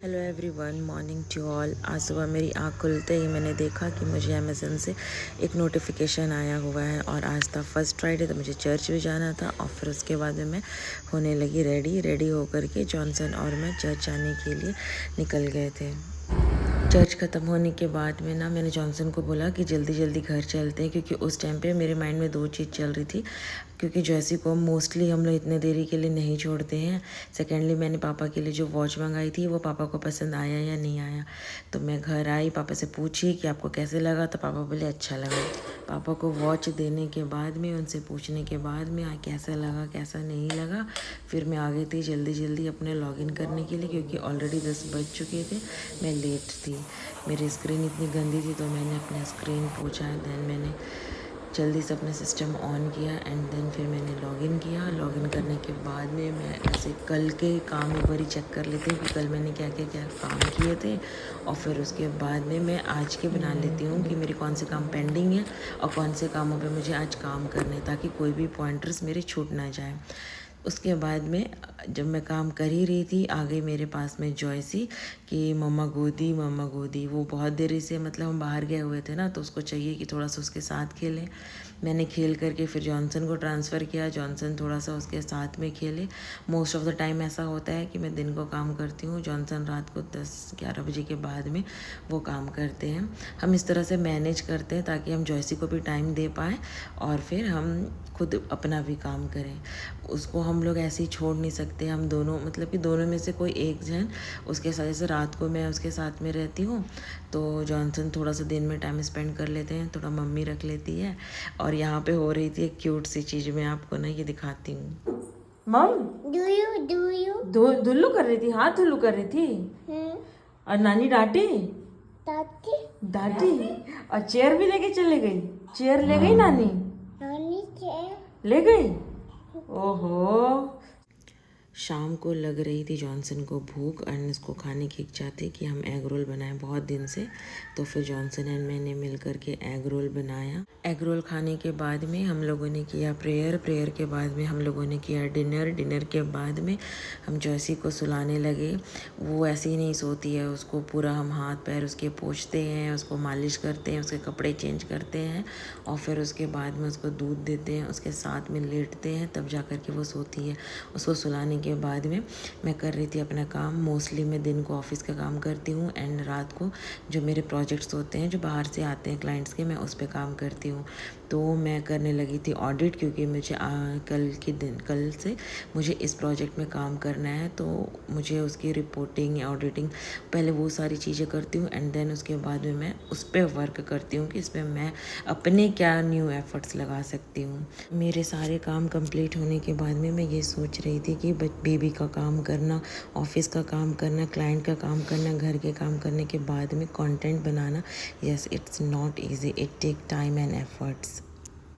Hello everyone, morning to all. आज सुबह मेरी आँख खुलते ही मैंने देखा कि मुझे अमेज़न से एक नोटिफिकेशन आया हुआ है और आज था फर्स्ट फ्राइडे, तो मुझे चर्च भी जाना था। और फिर उसके बाद में मैं होने लगी रेडी होकर के जॉनसन और मैं चर्च जाने के लिए निकल गए थे। चर्च ख़त्म होने के बाद में ना मैंने जॉनसन को बोला कि जल्दी जल्दी घर चलते हैं, क्योंकि उस टाइम पे मेरे माइंड में दो चीज़ चल रही थी। क्योंकि जैसी को मोस्टली हम लोग इतने देरी के लिए नहीं छोड़ते हैं। सेकेंडली मैंने पापा के लिए जो वॉच मंगाई थी वो पापा को पसंद आया या नहीं आया। तो मैं घर आई, पापा से पूछी कि आपको कैसे लगा, तो पापा बोले अच्छा लगा। पापा को वॉच देने के बाद में, उनसे पूछने के बाद में कैसा लगा कैसा नहीं लगा, फिर मैं आ गई थी जल्दी जल्दी अपने लॉगिन करने के लिए, क्योंकि ऑलरेडी 10 बज चुके थे। मैं लेट थी, मेरी स्क्रीन इतनी गंदी थी, तो मैंने अपना स्क्रीन पोंछा। देन मैंने जल्दी से अपना सिस्टम ऑन किया एंड देन फिर मैंने लॉगिन किया। लॉगिन करने के बाद में मैं ऐसे कल के काम एक बार चेक कर लेती हूँ कि कल मैंने क्या क्या काम किए थे, और फिर उसके बाद में मैं आज के बना लेती हूँ कि मेरे कौन से काम पेंडिंग है और कौन से कामों पे मुझे आज काम करने हैं, ताकि कोई भी पॉइंटर्स मेरे छूट ना जाए। उसके बाद में जब मैं काम कर ही रही थी, आ गई मेरे पास में जॉयसी कि मम्मा गोदी। वो बहुत देरी से, मतलब हम बाहर गए हुए थे ना, तो उसको चाहिए कि थोड़ा सा उसके साथ खेलें। मैंने खेल करके फिर जॉनसन को ट्रांसफ़र किया, जॉनसन थोड़ा सा उसके साथ में खेले। मोस्ट ऑफ़ द टाइम ऐसा होता है कि मैं दिन को काम करती हूँ, जॉनसन रात को 10-11 बजे के बाद में वो काम करते हैं। हम इस तरह से मैनेज करते हैं ताकि हम जॉयसी को भी टाइम दे पाएँ और फिर हम खुद अपना भी काम करें। उसको हम लोग ऐसे ही छोड़ नहीं सकते। हम दोनों, मतलब कि दोनों में से कोई एक जन उसके साथ, जैसे रात को मैं उसके साथ में रहती हूँ तो जॉनसन थोड़ा सा दिन में टाइम स्पेंड कर लेते हैं, थोड़ा मम्मी रख लेती है। और यहाँ पे हो रही थी एक क्यूट सी चीज़, मैं आपको ना ये दिखाती हूँ। मम धुल्लू कर रही थी, हाथ धुल्लू कर रही थी। और नानी डांटी डांटी और चेयर भी लेके चले गई। चेयर ले गई नानी ले गई। ओहो, शाम को लग रही थी जॉनसन को भूख और इसको खाने की इच्छा थी कि हम एग रोल बनाएं बहुत दिन से। तो फिर जॉनसन एंड मैंने मिल कर के एग रोल बनाया। एग रोल खाने के बाद में हम लोगों ने किया प्रेयर के बाद में हम लोगों ने किया डिनर के बाद में हम जॉयसी को सुलाने लगे। वो ऐसे ही नहीं सोती है, उसको पूरा हम हाथ पैर उसके पोंछते हैं, उसको मालिश करते हैं, उसके कपड़े चेंज करते हैं और फिर उसके बाद में उसको दूध देते हैं, उसके साथ में लेटते हैं, तब जा कर के वो सोती है। उसको सुलाने के बाद में मैं कर रही थी अपना काम। मोस्टली मैं दिन को ऑफिस का काम करती हूँ एंड रात को जो मेरे प्रोजेक्ट्स होते हैं जो बाहर से आते हैं क्लाइंट्स के, मैं उस पर काम करती हूँ। तो मैं करने लगी थी ऑडिट, क्योंकि मुझे कल से मुझे इस प्रोजेक्ट में काम करना है, तो मुझे उसकी रिपोर्टिंग ऑडिटिंग पहले वो सारी चीज़ें करती हूँ एंड देन उसके बाद में मैं उस पर वर्क करती हूँ कि इसमें मैं अपने क्या न्यू एफर्ट्स लगा सकती हूँ। मेरे सारे काम कंप्लीट होने के बाद में मैं ये सोच रही थी कि बेबी का काम करना, ऑफिस का काम करना, क्लाइंट का काम करना, घर के काम करने के बाद में कंटेंट बनाना, yes it's not easy, it take time and efforts.